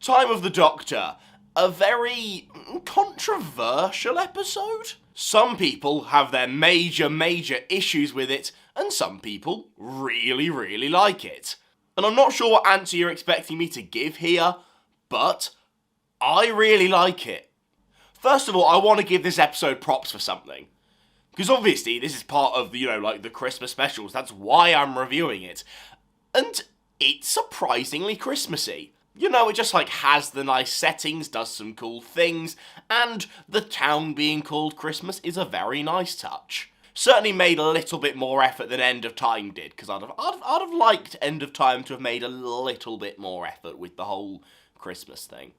Time of the Doctor. A very controversial episode. Some people have their major issues with it, and some people really like it. And I'm not sure what answer you're expecting me to give here, but I really like it. First of all, I want to give this episode props for something. Because obviously, this is part of, the Christmas specials. That's why I'm reviewing it. And it's surprisingly Christmassy. It just, has the nice settings, does some cool things, and the town being called Christmas is a very nice touch. Certainly made a little bit more effort than End of Time did, because I'd have liked End of Time to have made a little bit more effort with the whole Christmas thing.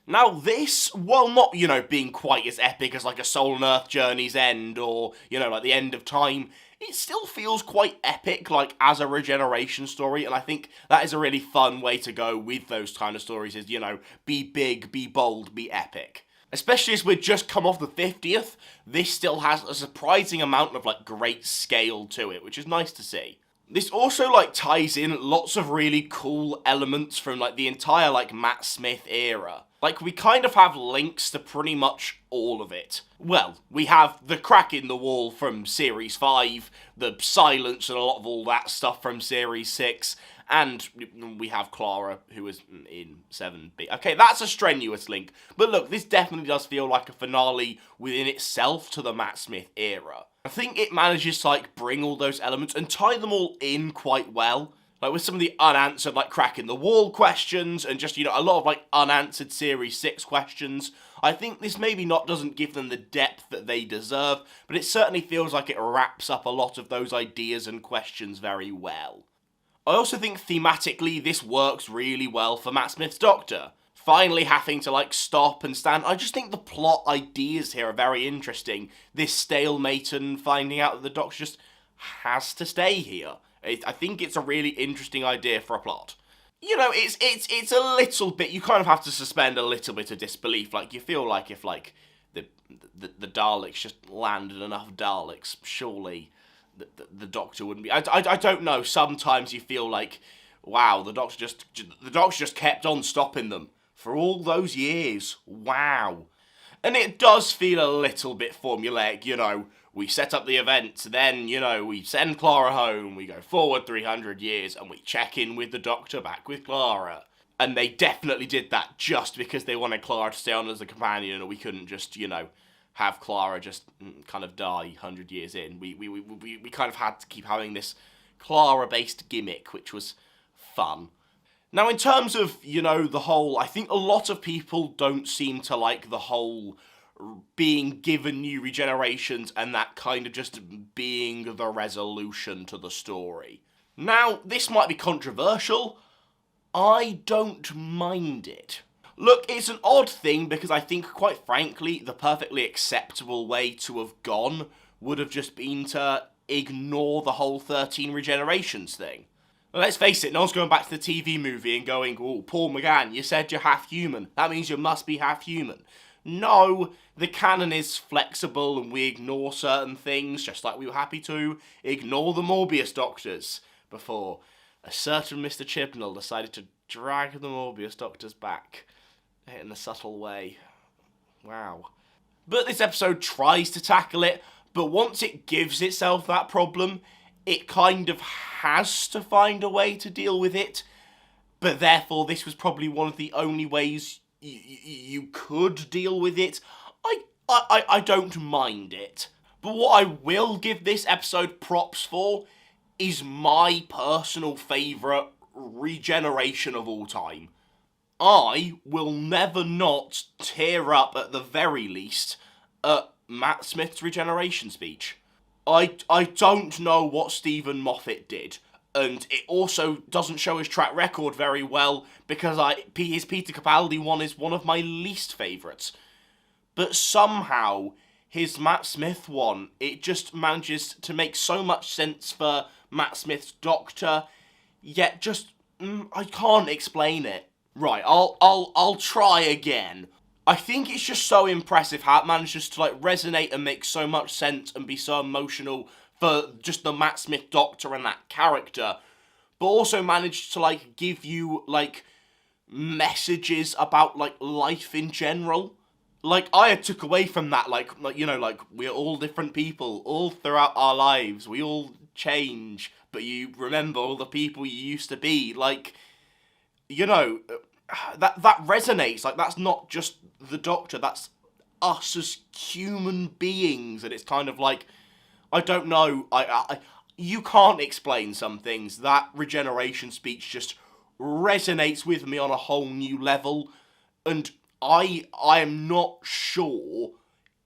Now this, while not, being quite as epic as, a Soul and Earth Journey's End, or, the End of Time, it still feels quite epic, as a regeneration story, and I think that is a really fun way to go with those kind of stories, is, be big, be bold, be epic. Especially as we've just come off the 50th, this still has a surprising amount of, great scale to it, which is nice to see. This also, ties in lots of really cool elements from, the entire, Matt Smith era. We kind of have links to pretty much all of it. Well, we have the crack in the wall from Series 5, the silence and a lot of all that stuff from Series 6, and we have Clara, who was in 7B. Okay, that's a strenuous link, but look, this definitely does feel like a finale within itself to the Matt Smith era. I think it manages to, bring all those elements and tie them all in quite well. With some of the unanswered, crack in the wall questions, and just, a lot of, unanswered Series 6 questions. I think this maybe doesn't give them the depth that they deserve, but it certainly feels like it wraps up a lot of those ideas and questions very well. I also think thematically this works really well for Matt Smith's Doctor. Finally having to, stop and stand. I just think the plot ideas here are very interesting. This stalemate and finding out that the Doctor just has to stay here. I think it's a really interesting idea for a plot. It's a little bit, you kind of have to suspend a little bit of disbelief. You feel like if, the Daleks just landed enough Daleks, surely the Doctor wouldn't be... I don't know, sometimes you feel like, wow, the Doctor just kept on stopping them for all those years. Wow. And it does feel a little bit formulaic, we set up the event, then, we send Clara home, we go forward 300 years, and we check in with the Doctor back with Clara. And they definitely did that just because they wanted Clara to stay on as a companion, and we couldn't just, have Clara just kind of die 100 years in. We kind of had to keep having this Clara-based gimmick, which was fun. Now, in terms of, the whole, I think a lot of people don't seem to like the whole being given new regenerations and that kind of just being the resolution to the story. Now, this might be controversial. I don't mind it. Look, it's an odd thing because I think, quite frankly, the perfectly acceptable way to have gone would have just been to ignore the whole 13 regenerations thing. Well, let's face it, no one's going back to the TV movie and going, oh, Paul McGann, you said you're half human. That means you must be half human. No, the canon is flexible and we ignore certain things, just like we were happy to ignore the Morbius Doctors before a certain Mr. Chibnall decided to drag the Morbius Doctors back in a subtle way. Wow. But this episode tries to tackle it, but once it gives itself that problem, it kind of has to find a way to deal with it, but therefore this was probably one of the only ways you could deal with it. I don't mind it. But what I will give this episode props for is my personal favourite regeneration of all time. I will never not tear up, at the very least, at Matt Smith's regeneration speech. I don't know what Stephen Moffat did, and it also doesn't show his track record very well, because his Peter Capaldi one is one of my least favourites. But somehow, his Matt Smith one, it just manages to make so much sense for Matt Smith's Doctor, yet just, I can't explain it. Right, I'll try again. I think it's just so impressive how it manages to, resonate and make so much sense and be so emotional for just the Matt Smith Doctor and that character, but also managed to, give you, messages about, like, life in general. Like, I took away from that, like, you know, like, we're all different people, all throughout our lives, we all change, but you remember all the people you used to be, like, you know, that resonates, like, that's not just the Doctor, that's us as human beings, and it's kind of like, I don't know, you can't explain some things, that regeneration speech just resonates with me on a whole new level, and I am not sure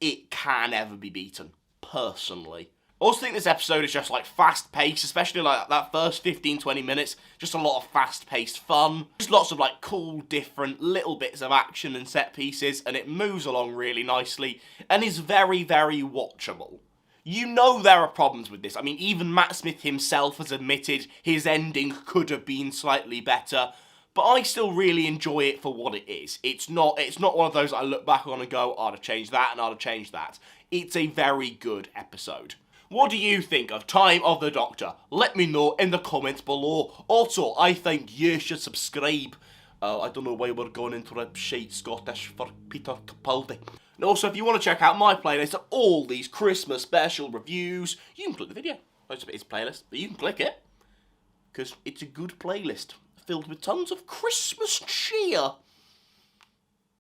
it can ever be beaten, personally. I also think this episode is just, like, fast-paced, especially, like, that first 15-20 minutes. Just a lot of fast-paced fun. Just lots of, like, cool, different little bits of action and set pieces, and it moves along really nicely, and is very, very watchable. You know there are problems with this. I mean, even Matt Smith himself has admitted his ending could have been slightly better, but I still really enjoy it for what it is. It's not one of those I look back on and go, I'd have changed that and I'd have changed that. It's a very good episode. What do you think of Time of the Doctor? Let me know in the comments below. Also, I think you should subscribe. I don't know why we're going into a shite Scottish for Peter Capaldi. And also, if you want to check out my playlist of all these Christmas special reviews, you can click the video. It's a playlist, but you can click it, because it's a good playlist filled with tons of Christmas cheer.